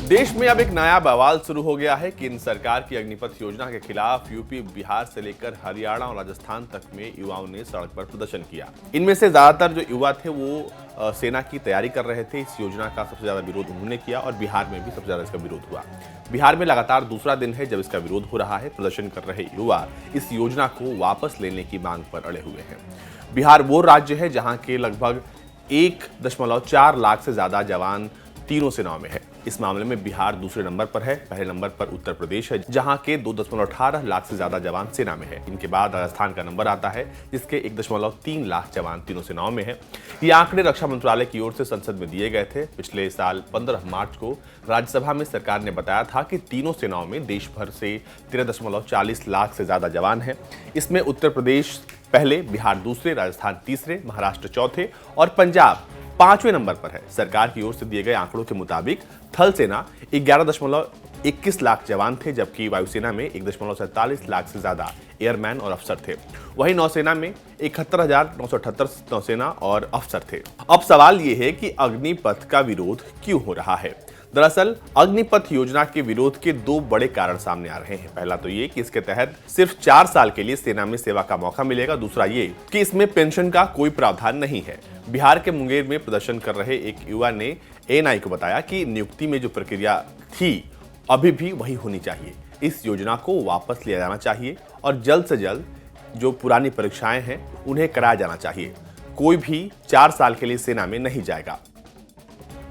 देश में अब एक नया बवाल शुरू हो गया है। केंद्र सरकार की अग्निपथ योजना के खिलाफ यूपी, बिहार से लेकर हरियाणा और राजस्थान तक में युवाओं ने सड़क पर प्रदर्शन किया। इनमें से ज्यादातर जो युवा थे वो सेना की तैयारी कर रहे थे। इस योजना का सबसे ज्यादा विरोध उन्होंने किया और बिहार में भी सबसे ज्यादा इसका विरोध हुआ। बिहार में लगातार दूसरा दिन है जब इसका विरोध हो रहा है। प्रदर्शन कर रहे युवा इस योजना को वापस लेने की मांग पर अड़े हुए हैं। बिहार वो राज्य है जहां के लगभग 1.4 लाख से ज्यादा जवान तीनों सेनाओं में है। इस मामले में बिहार दूसरे नंबर पर है। पहले नंबर पर उत्तर प्रदेश है जहां के 2.18 लाख से ज्यादा जवान सेना में है। इनके बाद राजस्थान का नंबर आता है जिसके 1.3 लाख जवान तीनों सेनाओं में है। ये आंकड़े रक्षा मंत्रालय की ओर से संसद में दिए गए थे। पिछले साल 15 मार्च को राज्यसभा में सरकार ने बताया था कि तीनों सेनाओं में देश भर से 13.40 लाख से ज्यादा जवान हैं। इसमें उत्तर प्रदेश पहले, बिहार दूसरे, राजस्थान तीसरे, महाराष्ट्र चौथे और पंजाब 5वें नंबर पर है। सरकार की ओर से दिए गए आंकड़ों के मुताबिक थल सेना 11.21 लाख जवान थे, जबकि वायुसेना में 1.47 लाख से ज्यादा एयरमैन और अफसर थे। वहीं नौसेना में 71,978 नौसेना और अफसर थे। अब सवाल यह है कि अग्निपथ का विरोध क्यों हो रहा है। दरअसल अग्निपथ योजना के विरोध के दो बड़े कारण सामने आ रहे हैं। पहला तो ये कि इसके तहत सिर्फ 4 साल के लिए सेना में सेवा का मौका मिलेगा। दूसरा ये कि इसमें पेंशन का कोई प्रावधान नहीं है। बिहार के मुंगेर में प्रदर्शन कर रहे एक युवा ने एएनआई को बताया कि नियुक्ति में जो प्रक्रिया थी अभी भी वही होनी चाहिए। इस योजना को वापस लिया जाना चाहिए और जल्द से जल्द जो पुरानी परीक्षाएं हैं उन्हें कराया जाना चाहिए। कोई भी 4 साल के लिए सेना में नहीं जाएगा।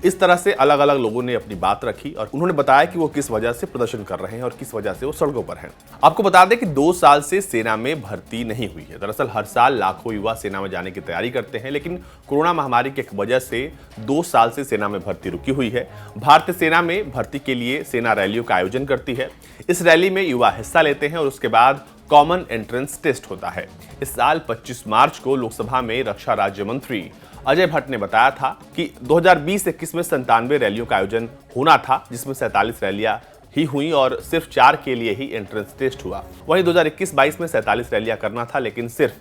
इस तरह से अलग अलग लोगों ने अपनी बात रखी और उन्होंने बताया कि वो किस वजह से प्रदर्शन कर रहे हैं और किस वजह से वो सड़कों पर हैं। आपको बता दें कि 2 साल से सेना में भर्ती नहीं हुई है। दरअसल हर साल लाखों युवा सेना में जाने की तैयारी करते हैं, लेकिन कोरोना महामारी की वजह से 2 साल से सेना में भर्ती रुकी हुई है। भारतीय सेना में भर्ती के लिए सेना रैलियों का आयोजन करती है। इस रैली में युवा हिस्सा लेते हैं और उसके बाद कॉमन एंट्रेंस टेस्ट होता है। इस साल 25 मार्च को लोकसभा में रक्षा राज्य मंत्री अजय भट्ट ने बताया था कि 2020-21 में 97 रैलियों का आयोजन होना था, जिसमें 47 रैलियां ही हुई और सिर्फ 4 के लिए ही एंट्रेंस टेस्ट हुआ। वहीं 2021-22 में 47 रैलियां करना था, लेकिन सिर्फ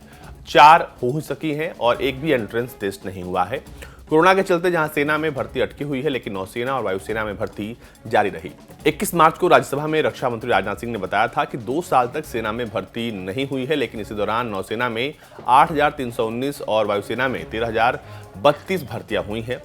4 हो सकी हैं और एक भी एंट्रेंस टेस्ट नहीं हुआ है। कोरोना के चलते जहां सेना में भर्ती अटकी हुई है, लेकिन नौसेना और वायुसेना में भर्ती जारी रही। 21 मार्च को राज्यसभा में रक्षा मंत्री राजनाथ सिंह ने बताया था कि 2 साल तक सेना में भर्ती नहीं हुई है, लेकिन इसी दौरान नौसेना में 8,319 और वायुसेना में 13,032 भर्तियां हुई हैं।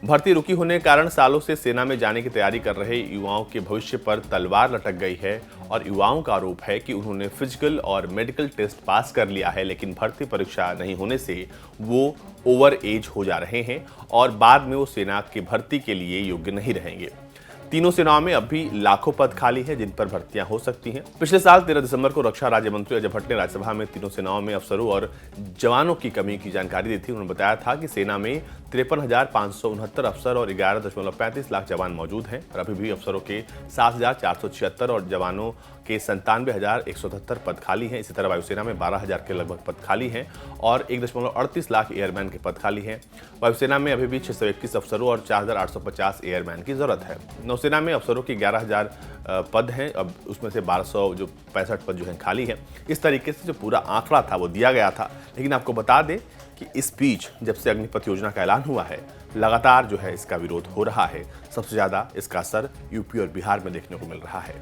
भर्ती रुकी होने के कारण सालों से सेना में जाने की तैयारी कर रहे युवाओं के भविष्य पर तलवार लटक गई है और युवाओं का आरोप है कि उन्होंने फिजिकल और मेडिकल टेस्ट पास कर लिया है, लेकिन भर्ती परीक्षा नहीं होने से वो ओवर एज हो जा रहे हैं और बाद में वो सेना की भर्ती के लिए योग्य नहीं रहेंगे। तीनों सेनाओं में अब भी लाखों पद खाली हैं जिन पर भर्तियां हो सकती हैं। पिछले साल 13 दिसंबर को रक्षा राज्य मंत्री अजय भट्ट ने राज्यसभा में तीनों सेनाओं में अफसरों और जवानों की कमी की जानकारी दी थी। उन्होंने बताया था कि सेना में 53,569 अफसर और 11.35 लाख जवान मौजूद हैं और अभी भी अफसरों के 7,476 और जवानों के 97,177 पद खाली हैं। इसी तरह वायुसेना में 12,000 के लगभग पद खाली हैं और 1.38 लाख एयरमैन के पद खाली हैं। वायुसेना में अभी भी 621 अफसरों और 4,850 एयरमैन की जरूरत है। नौसेना में अफसरों की 11,000 पद हैं, अब उसमें से 1265 पद जो हैं खाली हैं। इस तरीके से जो पूरा आंकड़ा था वो दिया गया था। लेकिन आपको बता दें कि इस बीच जब से अग्निपथ योजना का ऐलान हुआ है, लगातार जो है इसका विरोध हो रहा है। सबसे ज्यादा इसका असर यूपी और बिहार में देखने को मिल रहा है।